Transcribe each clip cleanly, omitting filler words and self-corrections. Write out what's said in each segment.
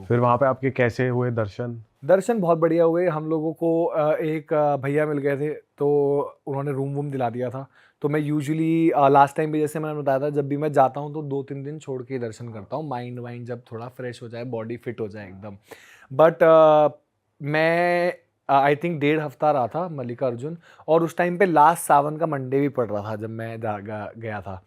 फिर वहाँ पे आपके कैसे हुए दर्शन? दर्शन बहुत बढ़िया हुए। हम लोगों को एक भैया मिल गए थे, तो उन्होंने रूम वूम दिला दिया था। तो मैं यूजुअली लास्ट टाइम भी जैसे मैंने बताया था, जब भी मैं जाता हूँ तो 2-3 दिन छोड़ के ही दर्शन करता हूँ, माइंड वाइंड जब थोड़ा फ्रेश हो जाए, बॉडी फिट हो जाए एकदम। बट मैं आई थिंक 1.5 हफ्ता रहा था मल्लिकार्जुन, और उस टाइम पे लास्ट सावन का मंडे भी पड़ रहा था जब मैं गया था।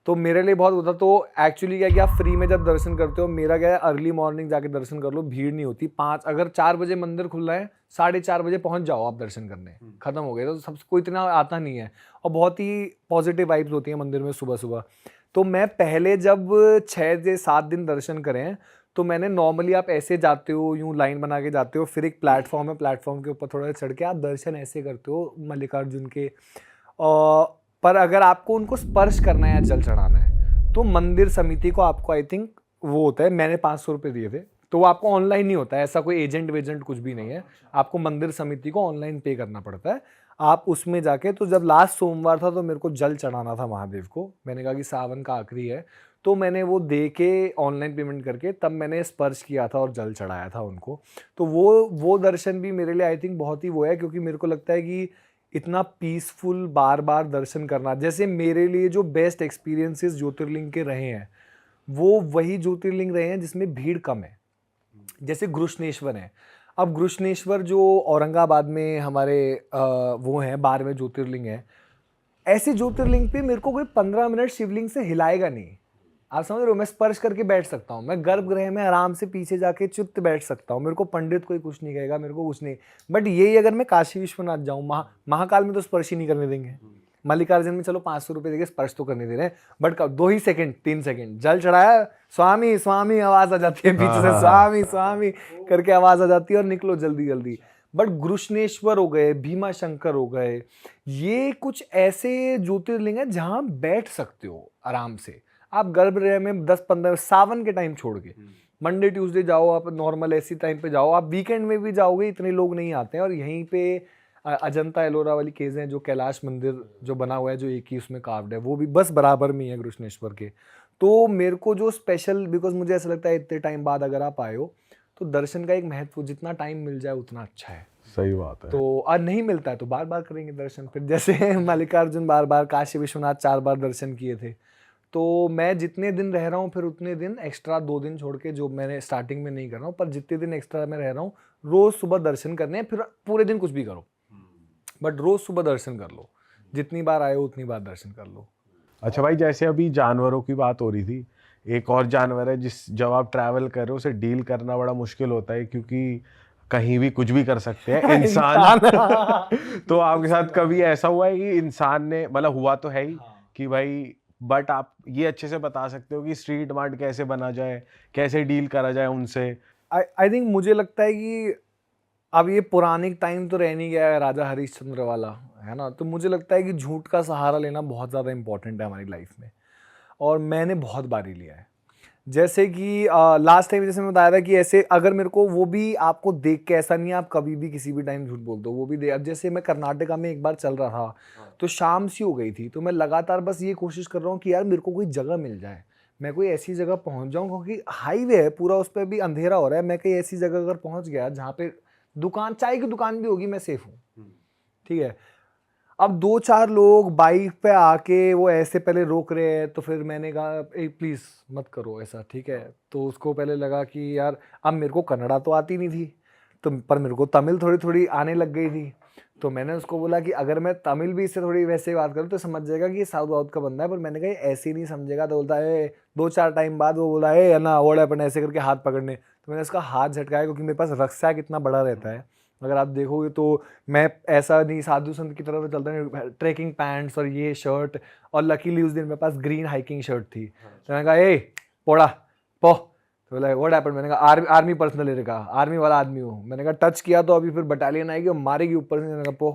तो मेरे लिए बहुत होता। तो एक्चुअली क्या कि आप फ्री में जब दर्शन करते हो, मेरा क्या है, अर्ली मॉर्निंग जाके दर्शन कर लो, भीड़ नहीं होती। 5 अगर 4 बजे मंदिर खुल रहा है, 4:30 बजे पहुंच जाओ आप दर्शन करने, खत्म हो गए। तो सबको इतना आता नहीं है, और बहुत ही पॉजिटिव वाइब्स होती है मंदिर में सुबह सुबह। तो मैं पहले जब 6 से 7 दिन दर्शन करे हैं, तो मैंने नॉर्मली, आप ऐसे जाते हो, यूं लाइन बना के जाते हो, फिर एक प्लेटफॉर्म है, प्लेटफॉर्म के ऊपर थोड़ा चढ़ के आप दर्शन ऐसे करते हो मल्लिकार्जुन के। पर अगर आपको उनको स्पर्श करना है या जल चढ़ाना है, तो मंदिर समिति को आपको आई थिंक वो होता है, मैंने 500 रुपये दिए थे, तो वो आपको ऑनलाइन नहीं होता है, ऐसा कोई एजेंट वेजेंट कुछ भी नहीं है। आपको मंदिर समिति को ऑनलाइन पे करना पड़ता है। आप उसमें जाके, तो जब लास्ट सोमवार था तो मेरे को जल चढ़ाना था महादेव को, मैंने कहा कि सावन का आखिरी है, तो मैंने वो दे के ऑनलाइन पेमेंट करके तब मैंने स्पर्श किया था और जल चढ़ाया था उनको। तो वो दर्शन भी मेरे लिए आई थिंक बहुत ही वो है, क्योंकि मेरे को लगता है कि इतना पीसफुल बार बार दर्शन करना, जैसे मेरे लिए जो बेस्ट एक्सपीरियंसेस ज्योतिर्लिंग के रहे हैं, वो वही ज्योतिर्लिंग रहे हैं जिसमें भीड़ कम है। जैसे गृष्णेश्वर है। अब गृष्णेश्वर जो औरंगाबाद में हमारे वो हैं, 12वें ज्योतिर्लिंग है। ऐसे ज्योतिर्लिंग पे मेरे को कोई 15 मिनट शिवलिंग से हिलाएगा नहीं। आप समझ रहे हो, मैं स्पर्श करके बैठ सकता हूँ, मैं गर्भगृह में आराम से पीछे जाके चुप्त बैठ सकता हूँ, मेरे को पंडित कोई कुछ नहीं कहेगा, मेरे को कुछ नहीं। बट यही अगर मैं काशी विश्वनाथ जाऊँ, महाकाल में तो स्पर्श ही नहीं करने देंगे। मल्लिकार्जुन में चलो 500 रुपये देके स्पर्श तो करने दे रहे हैं, बट 2 ही सेकंड 3 सेकंड जल चढ़ाया, स्वामी स्वामी आवाज आ जाती है पीछे हाँ से, हाँ हाँ। स्वामी स्वामी करके आवाज आ जाती है, और निकलो जल्दी जल्दी। बट गृष्णेश्वर हो गए, भीमा शंकर हो गए, ये कुछ ऐसे ज्योतिर्लिंग है जहां बैठ सकते हो आराम से। आप गर्भगृह में 10-15, सावन के टाइम छोड़ के, मंडे ट्यूसडे जाओ, आप नॉर्मल ऐसी टाइम पे जाओ, आप वीकेंड में भी जाओगे इतने लोग नहीं आते हैं। और यहीं पे अजंता एलोरा वाली केज है, जो कैलाश मंदिर जो बना हुआ है, जो एक ही उसमें कार्व्ड है, वो भी बस बराबर में ही है गृष्णेश्वर के। तो मेरे को जो स्पेशल, बिकॉज मुझे ऐसा लगता है इतने टाइम बाद अगर आप आए हो, तो दर्शन का एक महत्व, जितना टाइम मिल जाए उतना अच्छा है। सही बात है। तो आज नहीं मिलता है तो बार बार करेंगे दर्शन, फिर जैसे मल्लिकार्जुन बार बार, काशी विश्वनाथ 4 बार दर्शन किए थे। तो मैं जितने दिन रह रहा हूँ, फिर उतने दिन एक्स्ट्रा 2 दिन छोड़ के, जो मैंने स्टार्टिंग में नहीं कर रहा हूँ, पर जितने दिन एक्स्ट्रा मैं रह रहा हूँ, रोज सुबह दर्शन करने हैं। फिर पूरे दिन कुछ भी करो, बट रोज सुबह दर्शन कर लो, जितनी बार आए हो उतनी बार दर्शन कर लो। अच्छा भाई, जैसे अभी जानवरों की बात हो रही थी, एक और जानवर है जिस जब आप ट्रैवल कर रहे हो उसे डील करना बड़ा मुश्किल होता है, क्योंकि कहीं भी कुछ भी कर सकते हैं इंसान। इंसान। तो आपके बिल्कुल सही साथ बात कभी है। ऐसा हुआ है कि इंसान ने, मतलब हुआ तो है ही हाँ। कि भाई, बट आप ये अच्छे से बता सकते हो कि स्ट्रीट मार्ट कैसे बना जाए, कैसे डील करा जाए उनसे? आई थिंक मुझे लगता है कि अब ये पुराने टाइम तो रह नहीं गया है, राजा हरिश्चंद्र वाला, है ना। तो मुझे लगता है कि झूठ का सहारा लेना बहुत ज़्यादा इंपॉर्टेंट है हमारी लाइफ में, और मैंने बहुत बारी लिया है। जैसे कि लास्ट टाइम जैसे मैं बताया था कि ऐसे अगर मेरे को, वो भी आपको देख के, ऐसा नहीं है आप कभी भी किसी भी टाइम झूठ बोल दो, वो भी दे। अब जैसे मैं कर्नाटका में एक बार चल रहा था, तो शाम सी हो गई थी, तो मैं लगातार बस ये कोशिश कर रहा हूँ कि यार मेरे को कोई जगह मिल जाए, मैं कोई ऐसी जगह पहुंच जाऊं, क्योंकि हाईवे है पूरा, उस पर भी अंधेरा हो रहा है। मैं कहीं ऐसी जगह अगर पहुंच गया जहाँ पे दुकान, चाय की दुकान भी होगी, मैं सेफ हूँ, ठीक है। अब 2-4 लोग बाइक पे आके वो ऐसे पहले रोक रहे हैं, तो फिर मैंने कहा ए प्लीज़ मत करो ऐसा, ठीक है। तो उसको पहले लगा कि यार, अब मेरे को कन्नड़ा तो आती नहीं थी, तो पर मेरे को तमिल थोड़ी थोड़ी आने लग गई थी। तो मैंने उसको बोला कि अगर मैं तमिल भी इससे थोड़ी वैसे बात करूँ तो समझ जाएगा कि ये साउथ वाउथ का बंदा है, पर मैंने कहा ये ऐसे ही नहीं समझेगा। तो बोलता है, 2-4 टाइम बाद वो बोला है ना, ओड़ा अपन ऐसे करके हाथ पकड़ने। तो मैंने उसका हाथ झटकाया, क्योंकि मेरे पास रक्सा कितना बड़ा रहता है, अगर आप देखोगे तो। मैं ऐसा नहीं साधु संत की तरह तो चलता नहीं, ट्रैकिंग पैंट्स और ये शर्ट, और लकीली उस दिन मेरे पास ग्रीन हाइकिंग शर्ट थी। तो मैंने कहा ए पोड़ा पो, तो बोला व्हाट हैपेंड। मैंने कहा आर्मी पर्सनल एरिया का, आर्मी वाला आदमी हूँ। मैंने कहा टच किया तो अभी फिर बटालियन आएगी और मारेगी ऊपर से। मैंने कहा पो,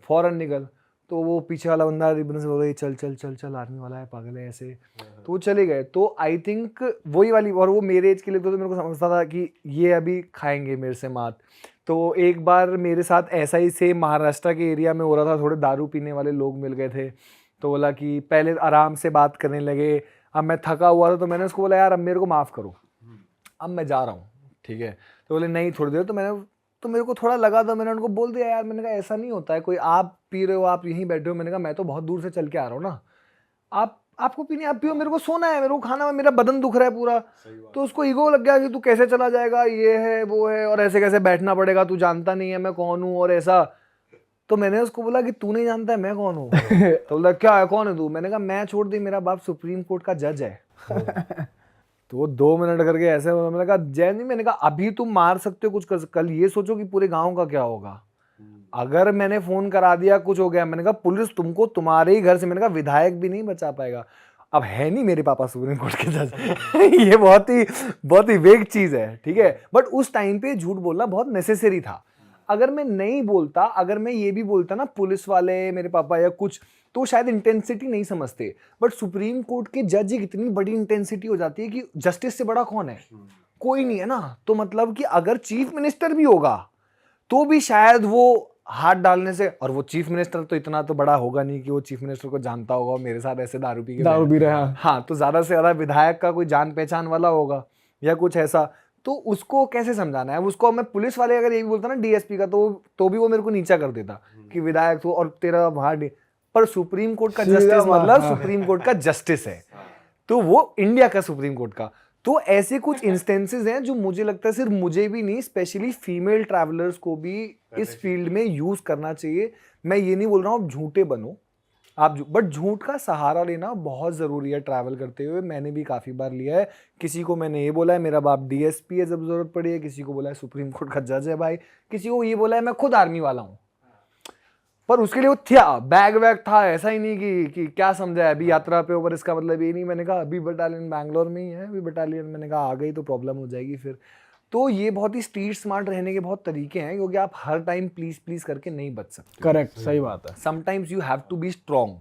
फौरन निकल। तो वो पीछे वाला बंदा रिबन से बोल रहा है चल चल चल चल, आर्मी वाला है, पागल है ऐसे। तो वो चले गए। तो आई थिंक वही वाली, और वो मेरे एज के लिए तो मेरे को समझता था कि ये अभी खाएंगे मेरे से मात। तो एक बार मेरे साथ ऐसा ही से महाराष्ट्र के एरिया में हो रहा था, थोड़े दारू पीने वाले लोग मिल गए थे। तो बोला कि पहले आराम से बात करने लगे, अब मैं थका हुआ था, तो मैंने उसको बोला यार अब मेरे को माफ़ करो, अब मैं जा रहा हूँ, ठीक है। तो बोले नहीं थोड़ी देर, तो मेरे को थोड़ा लगा, तो मैंने उनको बोल दिया यार, मैंने कहा ऐसा नहीं होता है, कोई आप पी रहे हो, आप यहीं बैठे हो, मैंने कहा मैं तो बहुत दूर से चल के आ रहा हूँ ना, आपको पीनी आप पियो, मेरे को सोना है, मेरे को खाना है, मेरा बदन दुख रहा है पूरा। तो उसको ईगो लग गया कि तू कैसे चला जाएगा, ये है वो है, और ऐसे कैसे बैठना पड़ेगा, तू जानता नहीं है मैं कौन हूँ और ऐसा। तो मैंने उसको बोला कि तू नहीं जानता है मैं कौन हूँ? तो बोला क्या है, कौन है तू? मैंने कहा मैं छोड़ दी, मेरा बाप सुप्रीम कोर्ट का जज है। तो वो 2 मिनट करके ऐसे बोला, मैंने कहा जय नहीं, मैंने कहा अभी तुम मार सकते हो कुछ कर, कल ये सोचो कि पूरे गांव का क्या होगा अगर मैंने फोन करा दिया, कुछ हो गया। मैंने कहा पुलिस तुमको तुम्हारे ही घर से, मैंने कहा विधायक भी नहीं बचा पाएगा। अब है नहीं मेरे पापा सुप्रीम कोर्ट के जज। ये बहुत ही वेग चीज है, ठीक है। बट उस टाइम पे झूठ बोलना बहुत नेसेसरी था। अगर मैं नहीं बोलता, अगर मैं ये भी बोलता ना पुलिस वाले मेरे पापा या कुछ, तो शायद इंटेंसिटी नहीं समझते। बट सुप्रीम कोर्ट के जज एक इतनी बड़ी इंटेंसिटी हो जाती है कि जस्टिस से बड़ा कौन है? कोई नहीं है ना। तो मतलब कि अगर चीफ मिनिस्टर भी होगा तो भी शायद वो हाथ डालने से, और वो चीफ मिनिस्टर तो इतना तो बड़ा होगा नहीं कि वो चीफ मिनिस्टर को जानता होगा और मेरे साथ ऐसे दारू पी रहा है। हाँ, तो ज्यादा से ज्यादा विधायक का कोई जान पहचान वाला होगा या कुछ ऐसा। तो उसको कैसे समझाना है? उसको मैं पुलिस वाले अगर ये भी बोलता ना डीएसपी का, तो भी वो मेरे को नीचा कर देता कि विधायक तो और तेरा वहां। पर सुप्रीम कोर्ट का जस्टिस मतलब सुप्रीम कोर्ट का जस्टिस है, तो वो इंडिया का सुप्रीम कोर्ट का। तो ऐसे कुछ इंस्टेंसेस हैं जो मुझे लगता है सिर्फ मुझे भी नहीं, स्पेशली फीमेल ट्रैवलर्स को भी इस फील्ड में यूज करना चाहिए। मैं ये नहीं बोल रहा हूँ आप झूठे बनो, बट झूठ का सहारा लेना बहुत जरूरी है ट्रैवल करते हुए। मैंने भी काफी बार लिया है। किसी को मैंने ये बोला है मेरा बाप डीएसपी है जब जरूरत पड़ी है, किसी को बोला है सुप्रीम कोर्ट का जज है भाई, किसी को ये बोला है मैं खुद आर्मी वाला हूँ। पर उसके लिए वो था बैग वैग था, ऐसा ही नहीं कि क्या समझा है अभी यात्रा पे ऊपर, इसका मतलब ये नहीं। मैंने कहा अभी बटालियन बैंगलोर में ही है, अभी बटालियन मैंने कहा आ गई तो प्रॉब्लम हो जाएगी फिर। तो ये बहुत ही स्ट्रीट स्मार्ट रहने के बहुत तरीके हैं, क्योंकि आप हर टाइम प्लीज प्लीज करके नहीं बच सकते। करेक्ट, सही बात है। Sometimes you have to be strong.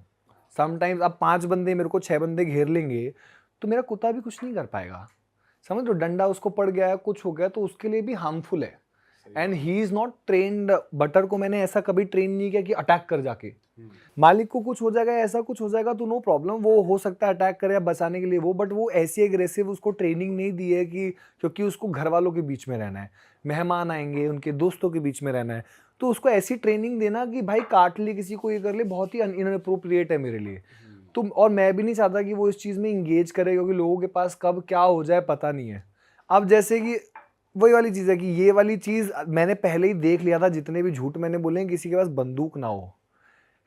Sometimes अब 5 बंदे मेरे को 6 बंदे घेर लेंगे तो मेरा कुत्ता भी कुछ नहीं कर पाएगा, समझ लो। डंडा उसको पड़ गया है, कुछ हो गया तो उसके लिए भी हार्मफुल है। And he is not trained. Butter को मैंने ऐसा कभी ट्रेन नहीं किया कि अटैक कर जाके। मालिक को कुछ हो जाएगा, ऐसा कुछ हो जाएगा तो नो प्रॉब्लम, वो हो सकता है अटैक करे या बचाने के लिए वो, बट वो ऐसी एग्रेसिव उसको ट्रेनिंग नहीं दी है कि, क्योंकि उसको घर वालों के बीच में रहना है, मेहमान आएंगे उनके दोस्तों के बीच में रहना है, तो उसको ऐसी ट्रेनिंग देना कि भाई काट ले किसी को, ये कर ले, बहुत ही इनअप्रोप्रिएट है मेरे लिए। तो और मैं भी नहीं चाहता कि वो इस चीज़ में इंगेज करे, क्योंकि लोगों के पास कब क्या हो जाए पता नहीं है। अब जैसे कि वही वाली चीज़ है कि ये वाली चीज़ मैंने पहले ही देख लिया था, जितने भी झूठ मैंने बोले हैं, किसी के पास बंदूक ना हो,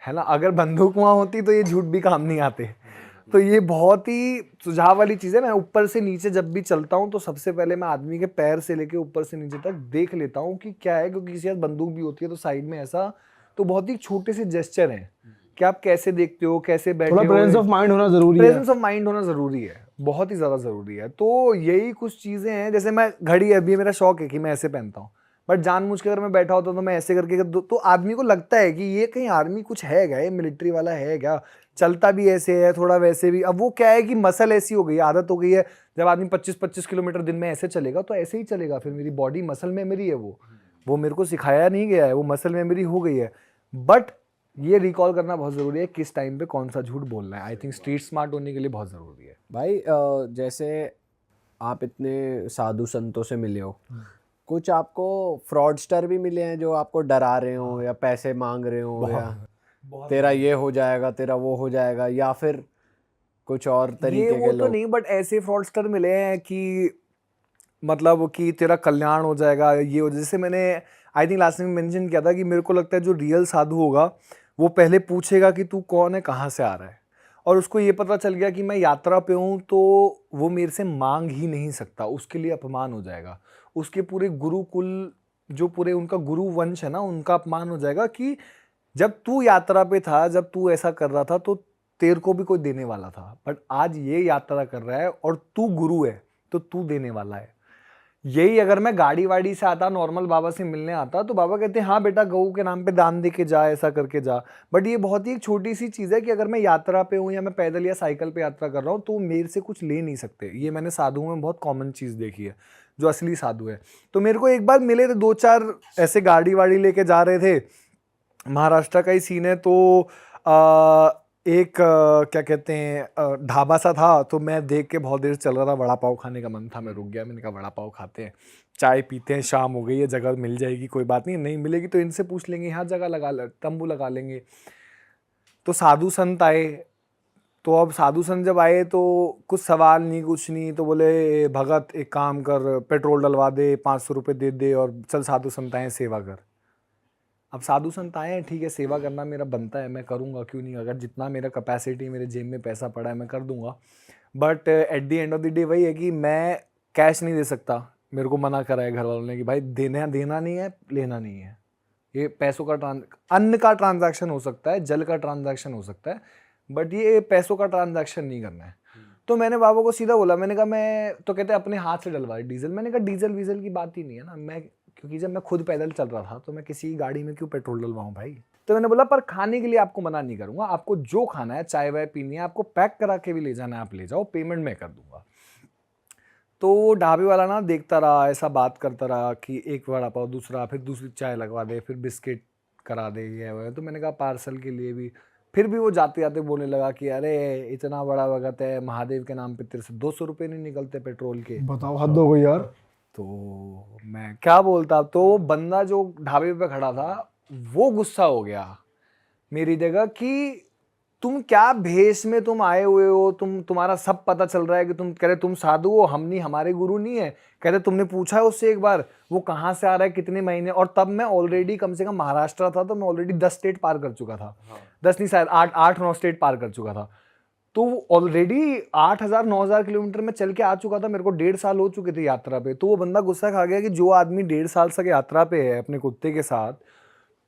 है ना। अगर बंदूक वहाँ होती तो ये झूठ भी काम नहीं आते। तो ये बहुत ही सुझाव वाली चीज़ है। मैं ऊपर से नीचे जब भी चलता हूँ तो सबसे पहले मैं आदमी के पैर से लेके ऊपर से नीचे तक देख लेता हूँ कि क्या है, क्योंकि किसी के पास बंदूक भी होती है तो साइड में ऐसा, तो बहुत ही छोटे से जेस्चर हैं कि आप कैसे देखते हो, कैसे बैठे हो। प्रेजेंस ऑफ माइंड होना जरूरी है। प्रेजेंस ऑफ माइंड होना जरूरी है, बहुत ही ज्यादा जरूरी है। तो यही कुछ चीजें हैं। जैसे मैं घड़ी, अभी मेरा शौक है कि मैं ऐसे पहनता हूँ, बट जानबूझ के अगर मैं बैठा होता तो मैं ऐसे करके तो आदमी को लगता है कि ये कहीं आर्मी कुछ है क्या, ये मिलिट्री वाला है क्या, चलता भी ऐसे है थोड़ा वैसे भी। अब वो क्या है कि मसल ऐसी हो गई, आदत हो गई है। जब आदमी 25-25 किलोमीटर दिन में ऐसे चलेगा तो ऐसे ही चलेगा, फिर मेरी बॉडी मसल मेमोरी है, वो मेरे को सिखाया नहीं गया है, वो मसल मेमोरी हो गई है। बट ये रिकॉल करना बहुत ज़रूरी है किस टाइम पे कौन सा झूठ बोलना है। आई थिंक स्ट्रीट स्मार्ट होने के लिए बहुत ज़रूरी है भाई। जैसे आप इतने साधु संतों से मिले हो, कुछ आपको फ्रॉडस्टर भी मिले हैं जो आपको डरा रहे हो या पैसे मांग रहे हो, या तेरा ये हो जाएगा तेरा वो हो जाएगा, या फिर कुछ और तरीके के लोग? तो नहीं, बट ऐसे फ्रॉडस्टर मिले हैं कि मतलब कि तेरा कल्याण हो जाएगा, ये हो। जैसे मैंने आई थिंक लास्ट में मेंशन किया था कि मेरे को लगता है जो रियल साधु होगा वो पहले पूछेगा कि तू कौन है, कहाँ से आ रहा है, और उसको ये पता चल गया कि मैं यात्रा पे हूँ तो वो मेरे से मांग ही नहीं सकता, उसके लिए अपमान हो जाएगा। उसके पूरे गुरुकुल, जो पूरे उनका गुरु वंश है ना, उनका अपमान हो जाएगा कि जब तू यात्रा पे था, जब तू ऐसा कर रहा था तो तेरे को भी कोई देने वाला था, बट आज ये यात्रा कर रहा है और तू गुरु है तो तू देने वाला है। यही अगर मैं गाड़ी वाड़ी से आता, नॉर्मल बाबा से मिलने आता, तो बाबा कहते हैं हाँ बेटा गऊ के नाम पे दान दे के जा, ऐसा करके जा। बट ये बहुत ही एक छोटी सी चीज़ है कि अगर मैं यात्रा पे हूँ या मैं पैदल या साइकिल पे यात्रा कर रहा हूँ तो मेरे से कुछ ले नहीं सकते। ये मैंने साधुओं में बहुत कॉमन चीज़ देखी है, जो असली साधु है। तो मेरे को एक बार मिले थे 2-4 ऐसे गाड़ी वाड़ी लेके जा रहे थे, महाराष्ट्र का ही सीन है। तो एक क्या कहते हैं ढाबा सा था, तो मैं देख के बहुत देर चल रहा था, वड़ा पाव खाने का मन था, मैं रुक गया, मैंने कहा वड़ा पाव खाते हैं। चाय पीते हैं, शाम हो गई है, जगह मिल जाएगी, कोई बात नहीं, नहीं मिलेगी तो इनसे पूछ लेंगे, यहाँ जगह तंबू लगा लेंगे। तो साधु संत आए, तो अब साधु संत जब आए तो कुछ सवाल नहीं, कुछ नहीं, तो बोले भगत एक काम कर, पेट्रोल डलवा दे, 500 रुपये दे दे और चल साधु संत आए, सेवा कर। अब साधु संत आए हैं, ठीक है, सेवा करना मेरा बनता है, मैं करूँगा, क्यों नहीं, अगर जितना मेरा कैपेसिटी, मेरे जेब में पैसा पड़ा है, मैं कर दूंगा। But at the end of the day वही है कि मैं कैश नहीं दे सकता, मेरे को मना करा है घर वालों ने कि भाई देना नहीं है, लेना नहीं है। ये पैसों का अन्न का ट्रांजैक्शन हो सकता है, जल का ट्रांजैक्शन हो सकता है, बट ये पैसों का ट्रांजैक्शन नहीं करना है। तो मैंने बाबा को सीधा बोला, मैंने कहा मैं तो कहते अपने हाथ से डलवा डीजल। मैंने कहा डीजल वीजल की बात ही नहीं है ना, मैं क्योंकि जब मैं खुद पैदल चल रहा था तो मैं किसी गाड़ी में क्यों पेट्रोल डलवाऊं भाई। तो मैंने बोला पर खाने के लिए आपको मना नहीं करूंगा, आपको जो खाना है, चाय वाय पीनी है, आपको पैक करा के भी ले जाना है, आप ले जाओ, पेमेंट मैं कर दूंगा। तो ढाबे वाला ना देखता रहा, ऐसा बात करता रहा कि एक वड़ा पाव, दूसरा, फिर दूसरी चाय लगवा दे, फिर बिस्किट करा दे, ये वो। तो मैंने कहा पार्सल के लिए भी, फिर भी वो जाते जाते बोलने लगा कि अरे इतना बड़ा वक्त है, महादेव के नाम पे तेरे से 200 रुपये नहीं निकलते पेट्रोल के। बताओ, हद हो गई यार। तो मैं क्या बोलता। तो बंदा जो ढाबे पे खड़ा था वो गुस्सा हो गया मेरी जगह कि तुम क्या भेष में तुम आए हुए हो, तुम्हारा सब पता चल रहा है कि तुम कह रहे तुम साधु हो, हम नहीं, हमारे गुरु नहीं है। कहते तुमने पूछा है उससे एक बार वो कहाँ से आ रहा है, कितने महीने। और तब मैं ऑलरेडी कम से कम महाराष्ट्र था, तो मैं ऑलरेडी 10 स्टेट पार कर चुका था। 10 नहीं, शायद 8-9 स्टेट पार कर चुका था। तो ऑलरेडी 8,000-9,000 किलोमीटर में चल के आ चुका था, मेरे को 1.5 साल हो चुके थे यात्रा पे। तो वो बंदा गुस्सा खा गया कि जो आदमी 1.5 साल से यात्रा पे है अपने कुत्ते के साथ,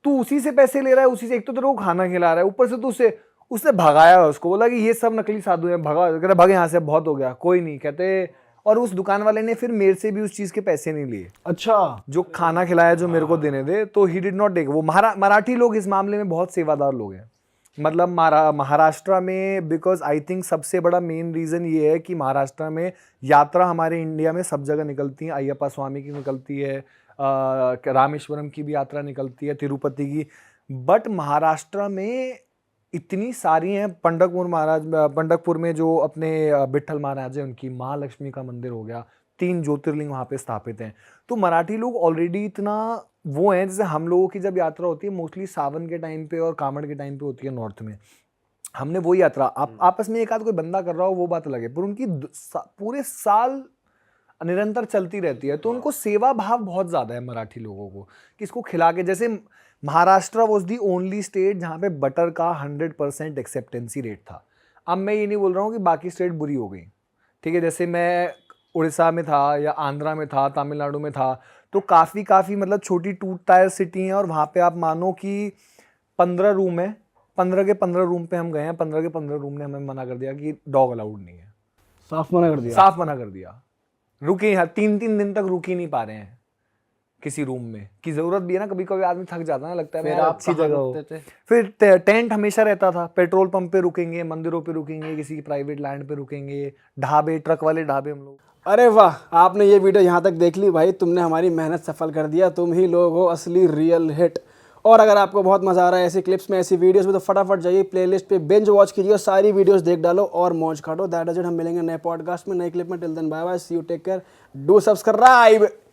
तू उसी से पैसे ले रहा है, उसी से, एक तो तेरे को खाना खिला रहा है, ऊपर से तू उसने भगाया उसको, बोला कि ये सब नकली साधु हैं, कहते भाग यहाँ से, बहुत हो गया, कोई नहीं। कहते और उस दुकान वाले ने फिर मेरे से भी उस चीज के पैसे नहीं लिए। अच्छा, जो खाना खिलाया जो मेरे को देने दे, तो ही डिड नॉट टेक। वो मराठी लोग इस मामले में बहुत सेवादार लोग हैं। मतलब महाराष्ट्र में, बिकॉज आई थिंक सबसे बड़ा मेन रीजन ये है कि महाराष्ट्र में यात्रा हमारे इंडिया में सब जगह निकलती है। अय्यप्पा स्वामी की निकलती है, रामेश्वरम की भी यात्रा निकलती है, तिरुपति की। बट महाराष्ट्र में इतनी सारी हैं। पंढरपुर में जो अपने विठ्ठल महाराज है, उनकी महालक्ष्मी का मंदिर हो गया, 3 ज्योतिर्लिंग वहाँ पे स्थापित हैं। तो मराठी लोग ऑलरेडी इतना वो हैं, जैसे हम लोगों की जब यात्रा होती है मोस्टली सावन के टाइम पे और कांवड़ के टाइम पे होती है नॉर्थ में, हमने वही यात्रा आपस में एक आध कोई बंदा कर रहा हो वो बात अलग है, पर उनकी पूरे साल निरंतर चलती रहती है। तो उनको सेवा भाव बहुत ज़्यादा है मराठी लोगों को, कि इसको खिला के। जैसे Maharashtra was the only state जहाँ पे बटर का 100% एक्सेप्टेंसी रेट था। अब मैं ये नहीं बोल रहा हूँ कि बाकी स्टेट बुरी हो गई, ठीक है। जैसे मैं उड़ीसा में था या आंध्रा में था, तमिलनाडु में था, तो काफ़ी मतलब छोटी 2 टायर सिटी हैं, और वहाँ पे आप मानो कि 15 रूम है, 15 के 15 रूम पे हम गए हैं, 15 के 15 रूम ने हमें मना कर दिया कि डॉग अलाउड नहीं है। साफ मना कर दिया। साफ मना कर दिया। रुके यहाँ 3-3 दिन तक रुक ही नहीं पा रहे हैं किसी रूम में, की जरूरत भी है ना, कभी कभी आदमी थक जाता है, लगता है फिर यार आप अच्छी कहाँ जगह हो। रुकते थे? फिर टेंट हमेशा रहता था, पेट्रोल पंप पे रुकेंगे, मंदिरों पे रुकेंगे, किसी प्राइवेट लैंड पे रुकेंगे, ढाबे, ट्रक वाले ढाबे हम लोग। अरे वाह, आपने ये वीडियो यहाँ तक देख ली भाई, तुमने हमारी मेहनत सफल कर दिया। तुम ही लोग हो असली रियल हिट। और अगर आपको बहुत मजा आ रहा है ऐसी क्लिप्स में, ऐसी वीडियोस में, तो फटाफट जाइए प्लेलिस्ट पे, बिंज वॉच कीजिए और सारी वीडियोस देख डालो और मौज काटो। That is it. हम मिलेंगे नए पॉडकास्ट में, नए क्लिप में। Till then bye bye, see you, take care, do subscribe.